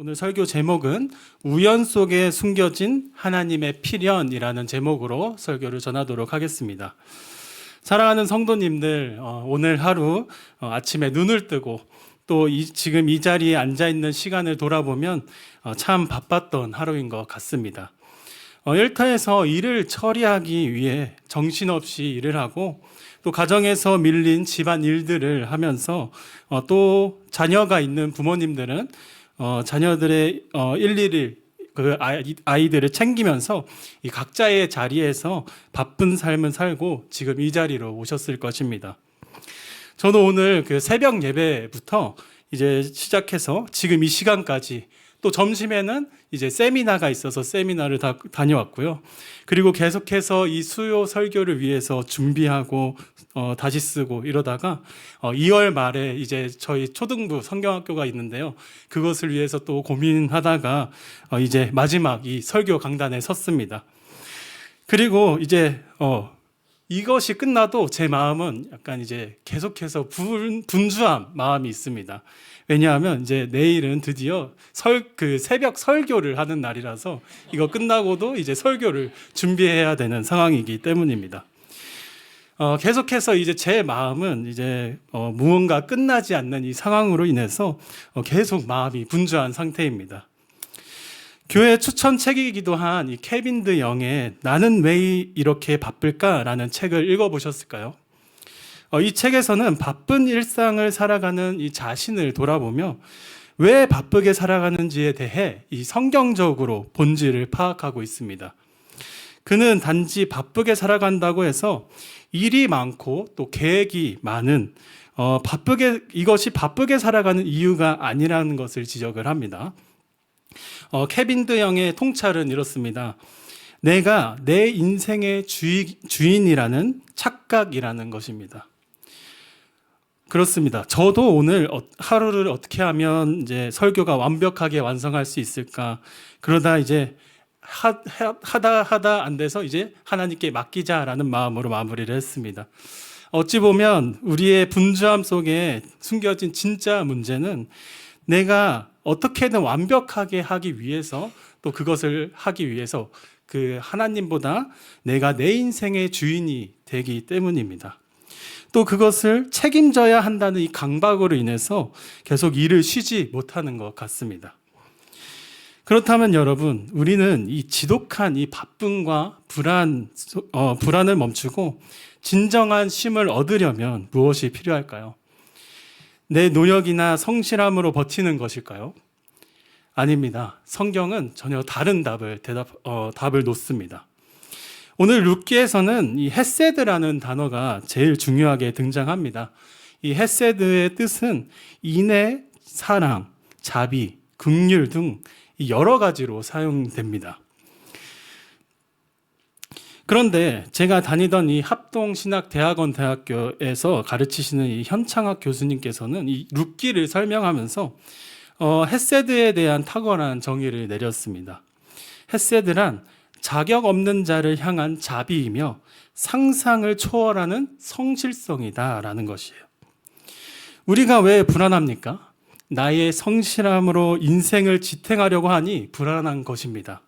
오늘 설교 제목은 우연 속에 숨겨진 하나님의 필연이라는 제목으로 설교를 전하도록 하겠습니다. 사랑하는 성도님들, 오늘 하루 아침에 눈을 뜨고 또 지금 이 자리에 앉아 있는 시간을 돌아보면 참 바빴던 하루인 것 같습니다. 일터에서 일을 처리하기 위해 정신없이 일을 하고 또 가정에서 밀린 집안 일들을 하면서 또 자녀가 있는 부모님들은 자녀들의 일일이 그 아이들을 챙기면서 이 각자의 자리에서 바쁜 삶을 살고 지금 이 자리로 오셨을 것입니다. 저는 오늘 그 새벽 예배부터 이제 시작해서 지금 이 시간까지 또 점심에는 이제 세미나가 있어서 세미나를 다녀왔고요. 그리고 계속해서 이 수요 설교를 위해서 준비하고 다시 쓰고 이러다가 2월 말에 이제 저희 초등부 성경학교가 있는데요. 그것을 위해서 또 고민하다가 이제 마지막 이 설교 강단에 섰습니다. 그리고 이제 이것이 끝나도 제 마음은 약간 이제 계속해서 분주한 마음이 있습니다. 왜냐하면 이제 내일은 드디어 새벽 설교를 하는 날이라서 이거 끝나고도 이제 설교를 준비해야 되는 상황이기 때문입니다. 계속해서 이제 제 마음은 이제 무언가 끝나지 않는 이 상황으로 인해서 계속 마음이 분주한 상태입니다. 교회 추천책이기도 한 이 케빈 드 영의 나는 왜 이렇게 바쁠까라는 책을 읽어보셨을까요? 이 책에서는 바쁜 일상을 살아가는 이 자신을 돌아보며 왜 바쁘게 살아가는지에 대해 이 성경적으로 본질을 파악하고 있습니다. 그는 단지 바쁘게 살아간다고 해서 일이 많고 또 계획이 많은 이것이 바쁘게 살아가는 이유가 아니라는 것을 지적을 합니다. 케빈 드 영의 통찰은 이렇습니다. 내가 내 인생의 주인이라는 착각이라는 것입니다. 그렇습니다. 저도 오늘 하루를 어떻게 하면 이제 설교가 완벽하게 완성할 수 있을까? 그러다 이제 하다 안 돼서 이제 하나님께 맡기자라는 마음으로 마무리를 했습니다. 어찌 보면 우리의 분주함 속에 숨겨진 진짜 문제는 내가 어떻게든 완벽하게 하기 위해서 또 그것을 하기 위해서 그 하나님보다 내가 내 인생의 주인이 되기 때문입니다. 또 그것을 책임져야 한다는 이 강박으로 인해서 계속 일을 쉬지 못하는 것 같습니다. 그렇다면 여러분, 우리는 이 지독한 이 바쁨과 불안을 멈추고 진정한 쉼을 얻으려면 무엇이 필요할까요? 내 노력이나 성실함으로 버티는 것일까요? 아닙니다. 성경은 전혀 다른 답을 놓습니다. 오늘 룻기에서는 이 헤세드라는 단어가 제일 중요하게 등장합니다. 이 헤세드의 뜻은 인애, 사랑, 자비, 긍휼 등 여러 가지로 사용됩니다. 그런데 제가 다니던 이 합동신학대학원 대학교에서 가르치시는 이 현창학 교수님께서는 이 룻기를 설명하면서 헤세드에 대한 탁월한 정의를 내렸습니다. 헤세드란 자격 없는 자를 향한 자비이며 상상을 초월하는 성실성이다라는 것이에요. 우리가 왜 불안합니까? 나의 성실함으로 인생을 지탱하려고 하니 불안한 것입니다.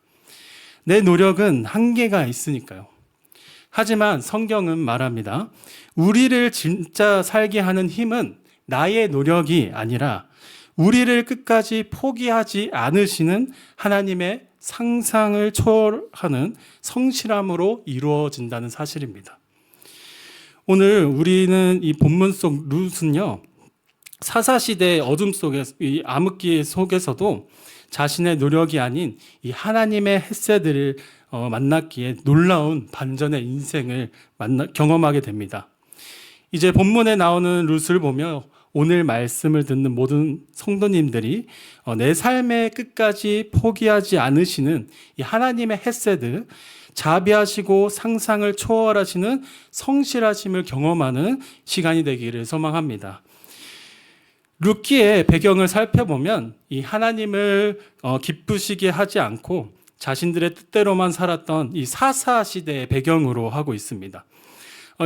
내 노력은 한계가 있으니까요. 하지만 성경은 말합니다. 우리를 진짜 살게 하는 힘은 나의 노력이 아니라 우리를 끝까지 포기하지 않으시는 하나님의 상상을 초월하는 성실함으로 이루어진다는 사실입니다. 오늘 우리는 이 본문 속 룻은요, 사사시대의 어둠 속에서, 이 암흑기 속에서도 자신의 노력이 아닌 이 하나님의 헤세드를 만났기에 놀라운 반전의 인생을 경험하게 됩니다. 이제 본문에 나오는 룻을 보며 오늘 말씀을 듣는 모든 성도님들이 내 삶의 끝까지 포기하지 않으시는 이 하나님의 헤세드, 자비하시고 상상을 초월하시는 성실하심을 경험하는 시간이 되기를 소망합니다. 룻기의 배경을 살펴보면 이 하나님을 기쁘시게 하지 않고 자신들의 뜻대로만 살았던 이 사사 시대의 배경으로 하고 있습니다.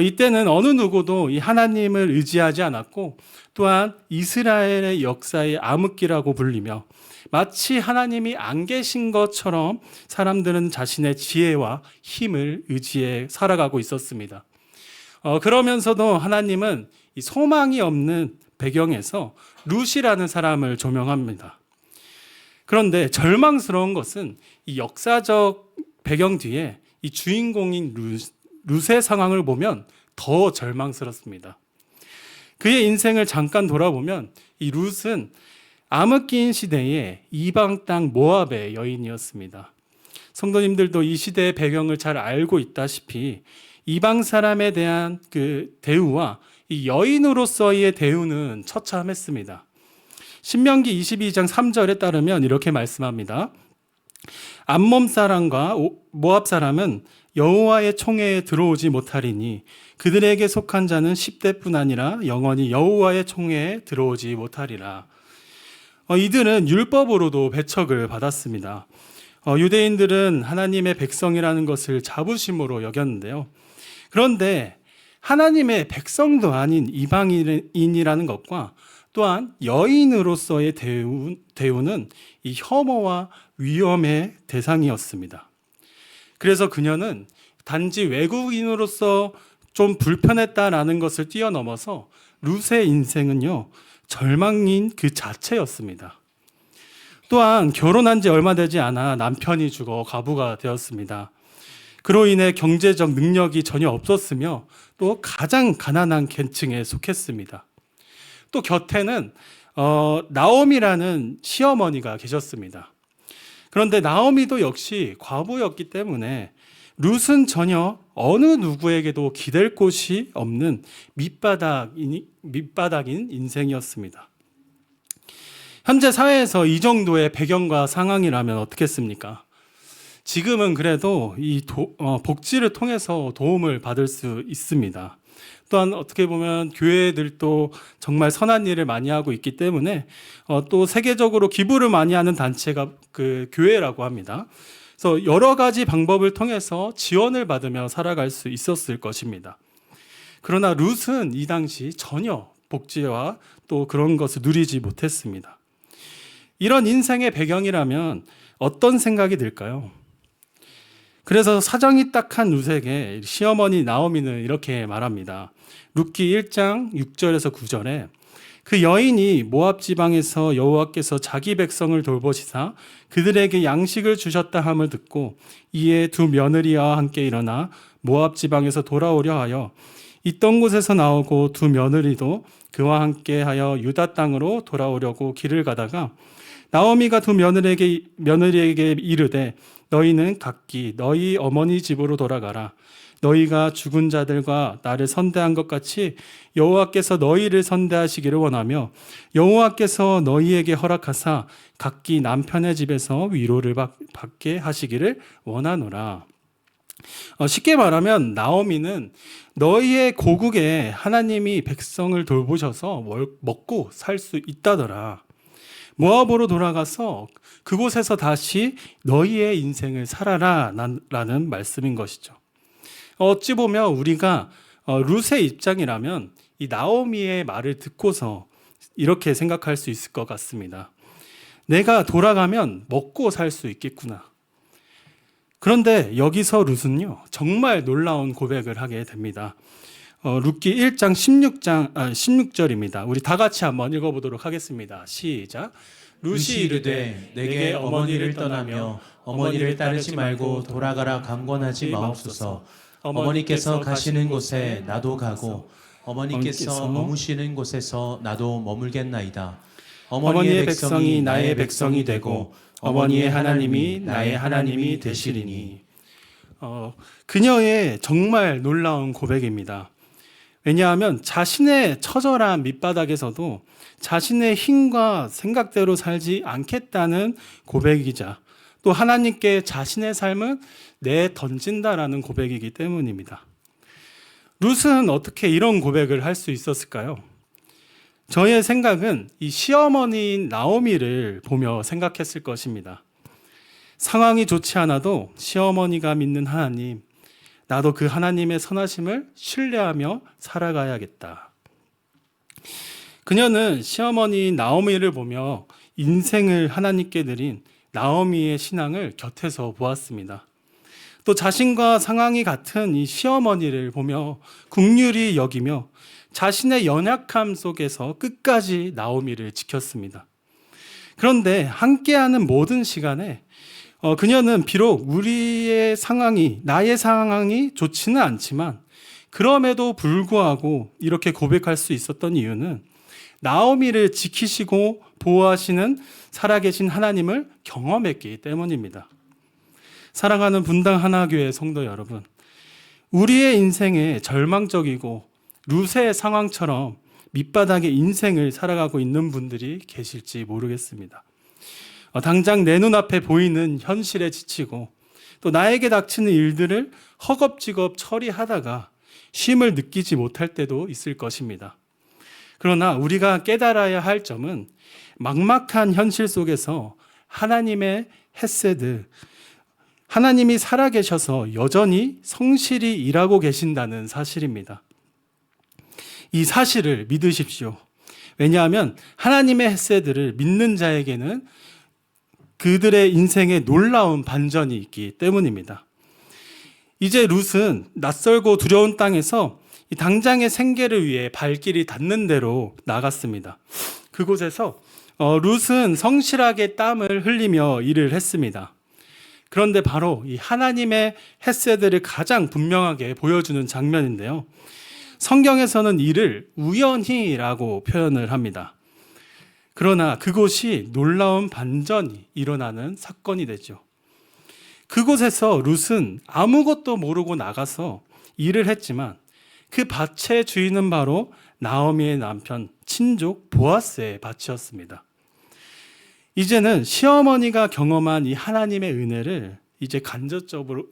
이때는 어느 누구도 이 하나님을 의지하지 않았고 또한 이스라엘의 역사의 암흑기라고 불리며 마치 하나님이 안 계신 것처럼 사람들은 자신의 지혜와 힘을 의지해 살아가고 있었습니다. 그러면서도 하나님은 이 소망이 없는 배경에서 룻이라는 사람을 조명합니다. 그런데 절망스러운 것은 이 역사적 배경 뒤에 이 주인공인 룻의 상황을 보면 더 절망스럽습니다. 그의 인생을 잠깐 돌아보면 이 룻은 암흑기인 시대에 이방 땅 모압의 여인이었습니다. 성도님들도 이 시대의 배경을 잘 알고 있다시피 이방 사람에 대한 그 대우와 이 여인으로서의 대우는 처참했습니다. 신명기 22장 3절에 따르면 이렇게 말씀합니다. 암몬 사람과 모압 사람은 여호와의 총회에 들어오지 못하리니 그들에게 속한 자는 10대뿐 아니라 영원히 여호와의 총회에 들어오지 못하리라. 이들은 율법으로도 배척을 받았습니다. 유대인들은 하나님의 백성이라는 것을 자부심으로 여겼는데요. 그런데 하나님의 백성도 아닌 이방인이라는 것과 또한 여인으로서의 대우는 이 혐오와 위험의 대상이었습니다. 그래서 그녀는 단지 외국인으로서 좀 불편했다라는 것을 뛰어넘어서 룻의 인생은요, 절망인 그 자체였습니다. 또한 결혼한 지 얼마 되지 않아 남편이 죽어 과부가 되었습니다. 그로 인해 경제적 능력이 전혀 없었으며 또 가장 가난한 계층에 속했습니다. 또 곁에는 나오미라는 시어머니가 계셨습니다. 그런데 나오미도 역시 과부였기 때문에 룻은 전혀 어느 누구에게도 기댈 곳이 없는 밑바닥인 인생이었습니다. 현재 사회에서 이 정도의 배경과 상황이라면 어떻겠습니까? 지금은 그래도 이 복지를 통해서 도움을 받을 수 있습니다. 또한 어떻게 보면 교회들도 정말 선한 일을 많이 하고 있기 때문에 또 세계적으로 기부를 많이 하는 단체가 그 교회라고 합니다. 그래서 여러 가지 방법을 통해서 지원을 받으며 살아갈 수 있었을 것입니다. 그러나 룻은 이 당시 전혀 복지와 또 그런 것을 누리지 못했습니다. 이런 인생의 배경이라면 어떤 생각이 들까요? 그래서 사정이 딱한 룻에게 시어머니 나오미는 이렇게 말합니다. 룻기 1장 6절에서 9절에 그 여인이 모압 지방에서 여호와께서 자기 백성을 돌보시사 그들에게 양식을 주셨다 함을 듣고 이에 두 며느리와 함께 일어나 모압 지방에서 돌아오려 하여 있던 곳에서 나오고 두 며느리도 그와 함께 하여 유다 땅으로 돌아오려고 길을 가다가 나오미가 두 며느리에게 이르되 너희는 각기 너희 어머니 집으로 돌아가라. 너희가 죽은 자들과 나를 선대한 것 같이 여호와께서 너희를 선대하시기를 원하며 여호와께서 너희에게 허락하사 각기 남편의 집에서 위로를 받게 하시기를 원하노라. 쉽게 말하면 나오미는 너희의 고국에 하나님이 백성을 돌보셔서 먹고 살 수 있다더라. 모압으로 돌아가서 그곳에서 다시 너희의 인생을 살아라 라는 말씀인 것이죠. 어찌 보면 우리가 룻의 입장이라면 이 나오미의 말을 듣고서 이렇게 생각할 수 있을 것 같습니다. 내가 돌아가면 먹고 살 수 있겠구나. 그런데 여기서 룻은요, 정말 놀라운 고백을 하게 됩니다. 룻기 1장 16절입니다. 우리 다 같이 한번 읽어보도록 하겠습니다. 시작. 룻이 이르되 내게 어머니를 떠나며 어머니를 따르지 말고 돌아가라 강권하지 마옵소서. 어머니께서 가시는 곳에 나도 가고 어머니께서 머무시는 곳에서 나도 머물겠나이다. 어머니의 백성이 나의 백성이 되고 어머니의 하나님이 나의 하나님이 되시리니. 그녀의 정말 놀라운 고백입니다. 왜냐하면 자신의 처절한 밑바닥에서도 자신의 힘과 생각대로 살지 않겠다는 고백이자 또 하나님께 자신의 삶을 내던진다라는 고백이기 때문입니다. 룻은 어떻게 이런 고백을 할 수 있었을까요? 저의 생각은 이 시어머니인 나오미를 보며 생각했을 것입니다. 상황이 좋지 않아도 시어머니가 믿는 하나님, 나도 그 하나님의 선하심을 신뢰하며 살아가야겠다. 그녀는 시어머니 나오미를 보며 인생을 하나님께 드린 나오미의 신앙을 곁에서 보았습니다. 또 자신과 상황이 같은 이 시어머니를 보며 긍휼히 여기며 자신의 연약함 속에서 끝까지 나오미를 지켰습니다. 그런데 함께하는 모든 시간에 그녀는 비록 나의 상황이 좋지는 않지만 그럼에도 불구하고 이렇게 고백할 수 있었던 이유는 나오미를 지키시고 보호하시는 살아계신 하나님을 경험했기 때문입니다. 사랑하는 분당 하나교회 성도 여러분, 우리의 인생에 절망적이고 룻의 상황처럼 밑바닥의 인생을 살아가고 있는 분들이 계실지 모르겠습니다. 당장 내 눈앞에 보이는 현실에 지치고 또 나에게 닥치는 일들을 허겁지겁 처리하다가 쉼을 느끼지 못할 때도 있을 것입니다. 그러나 우리가 깨달아야 할 점은 막막한 현실 속에서 하나님의 헤세드, 하나님이 살아계셔서 여전히 성실히 일하고 계신다는 사실입니다. 이 사실을 믿으십시오. 왜냐하면 하나님의 헤세드를 믿는 자에게는 그들의 인생에 놀라운 반전이 있기 때문입니다. 이제 룻은 낯설고 두려운 땅에서 당장의 생계를 위해 발길이 닿는 대로 나갔습니다. 그곳에서 룻은 성실하게 땀을 흘리며 일을 했습니다. 그런데 바로 이 하나님의 헤세드를 가장 분명하게 보여주는 장면인데요. 성경에서는 이를 우연히라고 표현을 합니다. 그러나 그곳이 놀라운 반전이 일어나는 사건이 되죠. 그곳에서 룻은 아무것도 모르고 나가서 일을 했지만 그 밭의 주인은 바로 나오미의 남편 친족 보아스의 밭이었습니다. 이제는 시어머니가 경험한 이 하나님의 은혜를 이제 간접적으로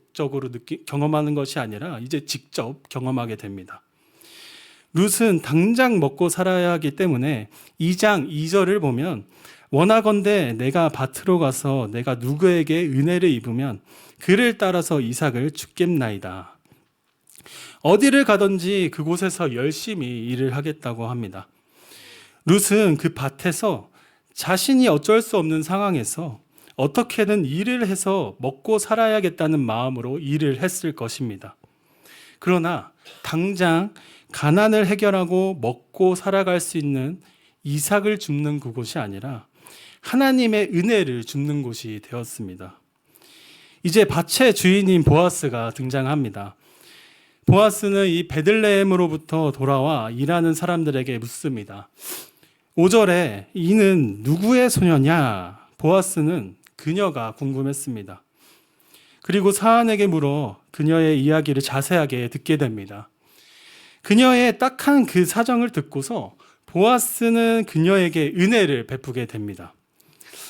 경험하는 것이 아니라 이제 직접 경험하게 됩니다. 룻은 당장 먹고 살아야 하기 때문에 2장 2절을 보면 원하건대 내가 밭으로 가서 내가 누구에게 은혜를 입으면 그를 따라서 이삭을 주겠나이다. 어디를 가든지 그곳에서 열심히 일을 하겠다고 합니다. 룻은 그 밭에서 자신이 어쩔 수 없는 상황에서 어떻게든 일을 해서 먹고 살아야겠다는 마음으로 일을 했을 것입니다. 그러나 당장 가난을 해결하고 먹고 살아갈 수 있는 이삭을 줍는 그곳이 아니라 하나님의 은혜를 줍는 곳이 되었습니다. 이제 밭의 주인인 보아스가 등장합니다. 보아스는 이 베들레헴으로부터 돌아와 일하는 사람들에게 묻습니다. 5절에 이는 누구의 소녀냐? 보아스는 그녀가 궁금했습니다. 그리고 사안에게 물어 그녀의 이야기를 자세하게 듣게 됩니다. 그녀의 딱한 그 사정을 듣고서 보아스는 그녀에게 은혜를 베푸게 됩니다.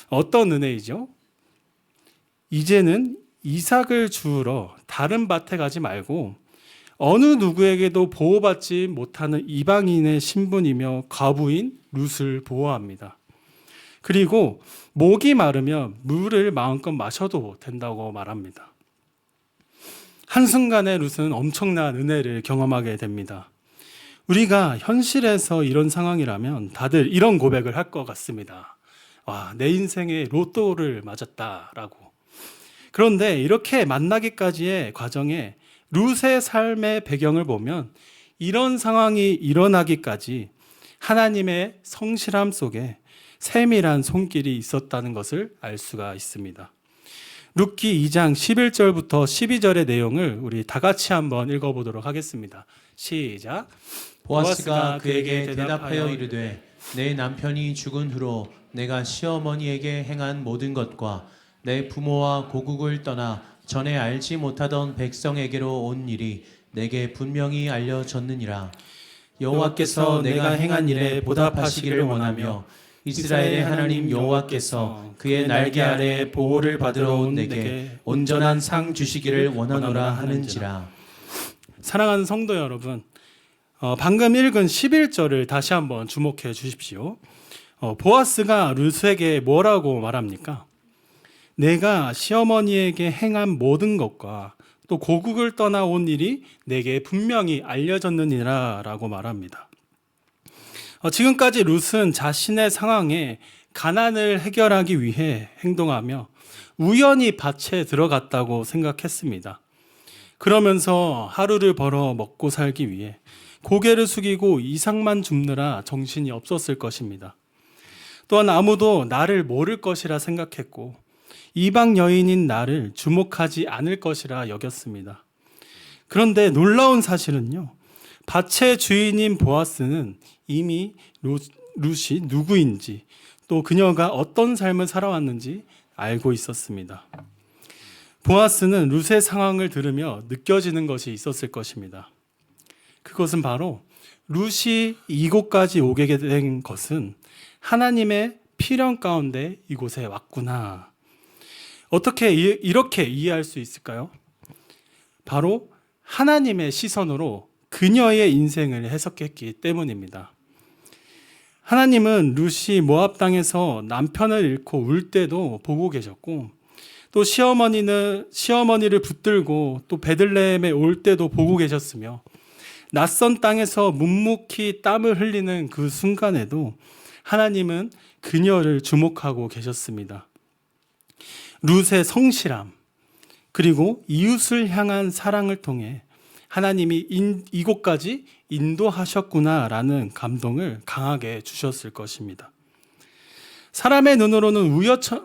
어떤 은혜이죠? 이제는 이삭을 주우러 다른 밭에 가지 말고 어느 누구에게도 보호받지 못하는 이방인의 신분이며 과부인 룻을 보호합니다. 그리고 목이 마르면 물을 마음껏 마셔도 된다고 말합니다. 한순간에 룻은 엄청난 은혜를 경험하게 됩니다. 우리가 현실에서 이런 상황이라면 다들 이런 고백을 할 것 같습니다. 와, 내 인생에 로또를 맞았다라고. 그런데 이렇게 만나기까지의 과정에 룻의 삶의 배경을 보면 이런 상황이 일어나기까지 하나님의 성실함 속에 세밀한 손길이 있었다는 것을 알 수가 있습니다. 룻기 2장 11절부터 12절의 내용을 우리 다 같이 한번 읽어보도록 하겠습니다. 시작. 보아스가 그에게 대답하여 이르되 내 남편이 죽은 후로 내가 시어머니에게 행한 모든 것과 내 부모와 고국을 떠나 전에 알지 못하던 백성에게로 온 일이 내게 분명히 알려졌느니라. 여호와께서 내가 행한 일에 보답하시기를 원하며 이스라엘의 하나님 여호와께서 그의 날개 아래 보호를 받으러 온 내게 온전한 상 주시기를 원하노라 하는지라. 사랑하는 성도 여러분, 방금 읽은 11절을 다시 한번 주목해 주십시오. 보아스가 룻에게 뭐라고 말합니까? 내가 시어머니에게 행한 모든 것과 또 고국을 떠나온 일이 내게 분명히 알려졌느니라 라고 말합니다. 지금까지 룻은 자신의 상황에 가난을 해결하기 위해 행동하며 우연히 밭에 들어갔다고 생각했습니다. 그러면서 하루를 벌어 먹고 살기 위해 고개를 숙이고 이삭만 줍느라 정신이 없었을 것입니다. 또한 아무도 나를 모를 것이라 생각했고 이방 여인인 나를 주목하지 않을 것이라 여겼습니다. 그런데 놀라운 사실은요, 밭의 주인인 보아스는 이미 룻이 누구인지 또 그녀가 어떤 삶을 살아왔는지 알고 있었습니다. 보아스는 룻의 상황을 들으며 느껴지는 것이 있었을 것입니다. 그것은 바로 룻이 이곳까지 오게 된 것은 하나님의 필연 가운데 이곳에 왔구나. 어떻게 이렇게 이해할 수 있을까요? 바로 하나님의 시선으로 그녀의 인생을 해석했기 때문입니다. 하나님은 룻이 모압 땅에서 남편을 잃고 울 때도 보고 계셨고, 또 시어머니를 붙들고 또 베들레헴에 올 때도 보고 계셨으며, 낯선 땅에서 묵묵히 땀을 흘리는 그 순간에도 하나님은 그녀를 주목하고 계셨습니다. 룻의 성실함, 그리고 이웃을 향한 사랑을 통해 하나님이 이곳까지 인도하셨구나라는 감동을 강하게 주셨을 것입니다. 사람의 눈으로는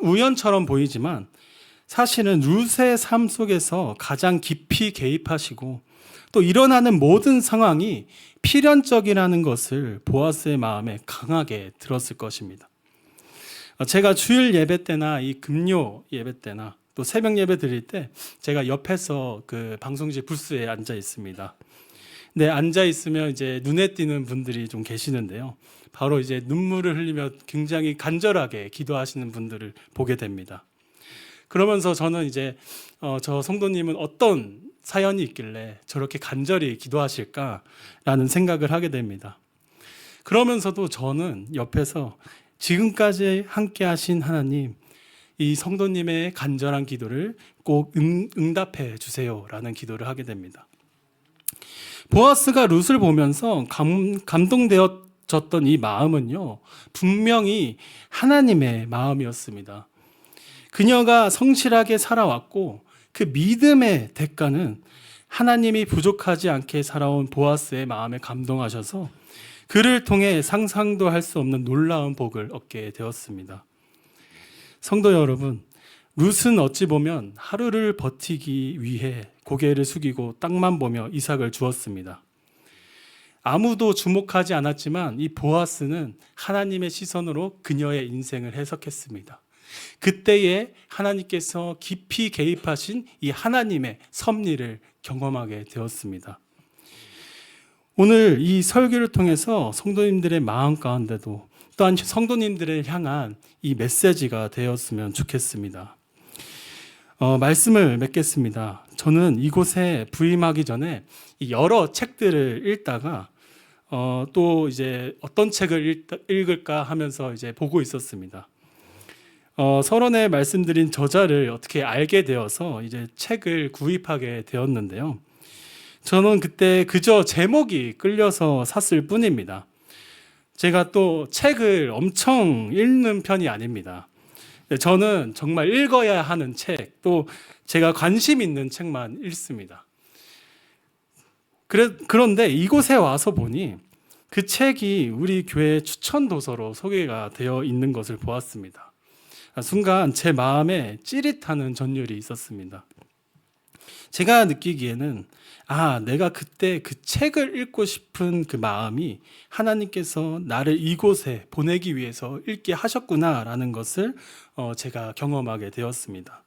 우연처럼 보이지만 사실은 룻의 삶 속에서 가장 깊이 개입하시고 또 일어나는 모든 상황이 필연적이라는 것을 보아스의 마음에 강하게 들었을 것입니다. 제가 주일 예배 때나 이 금요 예배 때나 또 새벽 예배 드릴 때 제가 옆에서 그 방송실 부스에 앉아 있습니다. 네, 앉아 있으면 이제 눈에 띄는 분들이 좀 계시는데요. 바로 이제 눈물을 흘리며 굉장히 간절하게 기도하시는 분들을 보게 됩니다. 그러면서 저는 이제 저 성도님은 어떤 사연이 있길래 저렇게 간절히 기도하실까라는 생각을 하게 됩니다. 그러면서도 저는 옆에서 지금까지 함께 하신 하나님, 이 성도님의 간절한 기도를 꼭 응답해 주세요라는 기도를 하게 됩니다. 보아스가 룻을 보면서 감동되어졌던 이 마음은요, 분명히 하나님의 마음이었습니다. 그녀가 성실하게 살아왔고 그 믿음의 대가는 하나님이 부족하지 않게 살아온 보아스의 마음에 감동하셔서 그를 통해 상상도 할 수 없는 놀라운 복을 얻게 되었습니다. 성도 여러분, 룻은 어찌 보면 하루를 버티기 위해 고개를 숙이고 땅만 보며 이삭을 주었습니다. 아무도 주목하지 않았지만 이 보아스는 하나님의 시선으로 그녀의 인생을 해석했습니다. 그때에 하나님께서 깊이 개입하신 이 하나님의 섭리를 경험하게 되었습니다. 오늘 이 설교를 통해서 성도님들의 마음 가운데도 또한 성도님들을 향한 이 메시지가 되었으면 좋겠습니다. 말씀을 맺겠습니다. 저는 이곳에 부임하기 전에 여러 책들을 읽다가 또 이제 어떤 책을 읽을까 하면서 이제 보고 있었습니다. 서론에 말씀드린 저자를 어떻게 알게 되어서 이제 책을 구입하게 되었는데요. 저는 그때 그저 제목이 끌려서 샀을 뿐입니다. 제가 또 책을 엄청 읽는 편이 아닙니다. 저는 정말 읽어야 하는 책, 또 제가 관심 있는 책만 읽습니다. 그런데 이곳에 와서 보니 그 책이 우리 교회 추천 도서로 소개가 되어 있는 것을 보았습니다. 순간 제 마음에 찌릿하는 전율이 있었습니다. 제가 느끼기에는 내가 그때 그 책을 읽고 싶은 그 마음이 하나님께서 나를 이곳에 보내기 위해서 읽게 하셨구나라는 것을 제가 경험하게 되었습니다.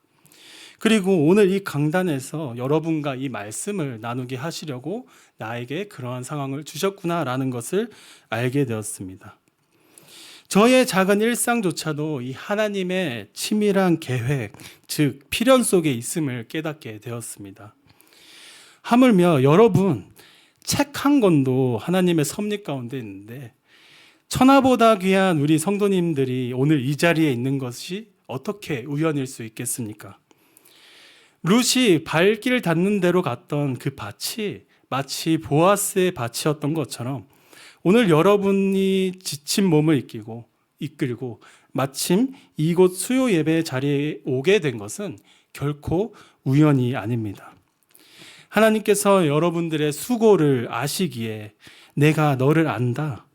그리고 오늘 이 강단에서 여러분과 이 말씀을 나누게 하시려고 나에게 그러한 상황을 주셨구나라는 것을 알게 되었습니다. 저의 작은 일상조차도 이 하나님의 치밀한 계획, 즉 필연 속에 있음을 깨닫게 되었습니다. 하물며 여러분, 책 한 권도 하나님의 섭리 가운데 있는데 천하보다 귀한 우리 성도님들이 오늘 이 자리에 있는 것이 어떻게 우연일 수 있겠습니까? 룻이 발길 닿는 대로 갔던 그 밭이 마치 보아스의 밭이었던 것처럼 오늘 여러분이 지친 몸을 이끌고 마침 이곳 수요 예배 자리에 오게 된 것은 결코 우연이 아닙니다. 하나님께서 여러분들의 수고를 아시기에 내가 너를 안다,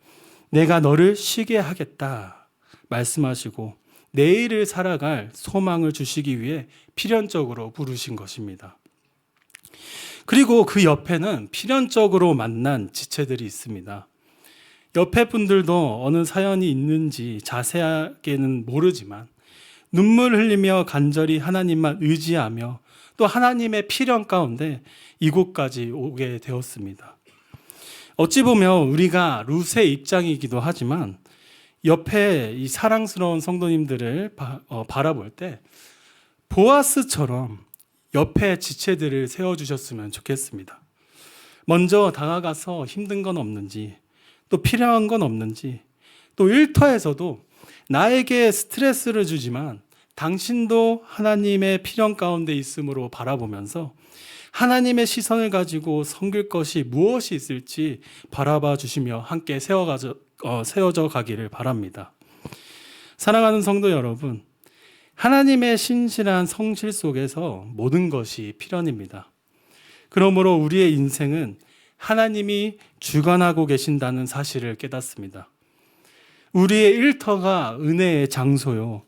내가 너를 쉬게 하겠다 말씀하시고 내일을 살아갈 소망을 주시기 위해 필연적으로 부르신 것입니다. 그리고 그 옆에는 필연적으로 만난 지체들이 있습니다. 옆에 분들도 어느 사연이 있는지 자세하게는 모르지만 눈물 흘리며 간절히 하나님만 의지하며 또 하나님의 필연 가운데 이곳까지 오게 되었습니다. 어찌 보면 우리가 룻의 입장이기도 하지만 옆에 이 사랑스러운 성도님들을 바라볼 때 보아스처럼 옆에 지체들을 세워주셨으면 좋겠습니다. 먼저 다가가서 힘든 건 없는지, 또 필요한 건 없는지, 또 일터에서도 나에게 스트레스를 주지만 당신도 하나님의 필연 가운데 있음으로 바라보면서 하나님의 시선을 가지고 섬길 것이 무엇이 있을지 바라봐 주시며 함께 세워져 가기를 바랍니다. 사랑하는 성도 여러분, 하나님의 신실한 성실 속에서 모든 것이 필연입니다. 그러므로 우리의 인생은 하나님이 주관하고 계신다는 사실을 깨닫습니다. 우리의 일터가 은혜의 장소요.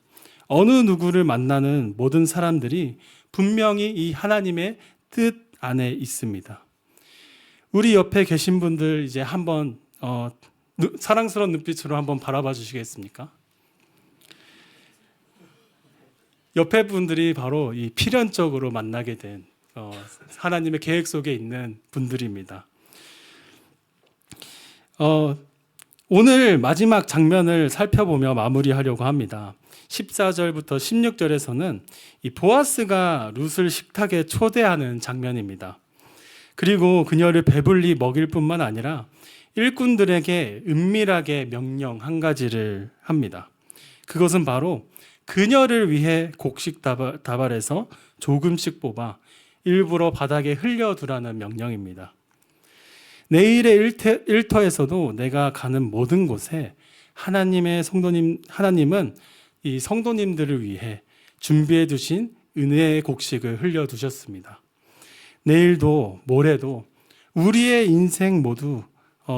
어느 누구를 만나는 모든 사람들이 분명히 이 하나님의 뜻 안에 있습니다. 우리 옆에 계신 분들 이제 한번 사랑스러운 눈빛으로 한번 바라봐 주시겠습니까? 옆에 분들이 바로 이 필연적으로 만나게 된 하나님의 계획 속에 있는 분들입니다. 오늘 마지막 장면을 살펴보며 마무리하려고 합니다. 14절부터 16절에서는 이 보아스가 룻을 식탁에 초대하는 장면입니다. 그리고 그녀를 배불리 먹일 뿐만 아니라 일꾼들에게 은밀하게 명령 한 가지를 합니다. 그것은 바로 그녀를 위해 곡식 다발에서 조금씩 뽑아 일부러 바닥에 흘려두라는 명령입니다. 내일의 일터에서도 내가 가는 모든 곳에 하나님은 이 성도님들을 위해 준비해 두신 은혜의 곡식을 흘려두셨습니다. 내일도 모레도 우리의 인생 모두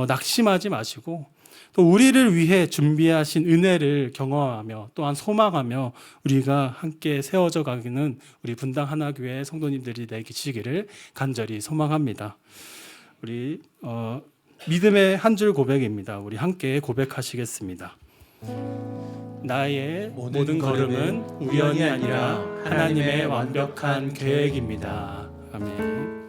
낙심하지 마시고 또 우리를 위해 준비하신 은혜를 경험하며 또한 소망하며 우리가 함께 세워져 가기는 우리 분당 하나교회 성도님들이 되시기를 간절히 소망합니다. 우리 믿음의 한 줄 고백입니다. 우리 함께 고백하시겠습니다. 나의 모든 걸음은 우연이 아니라 하나님의 완벽한 계획입니다. 아멘.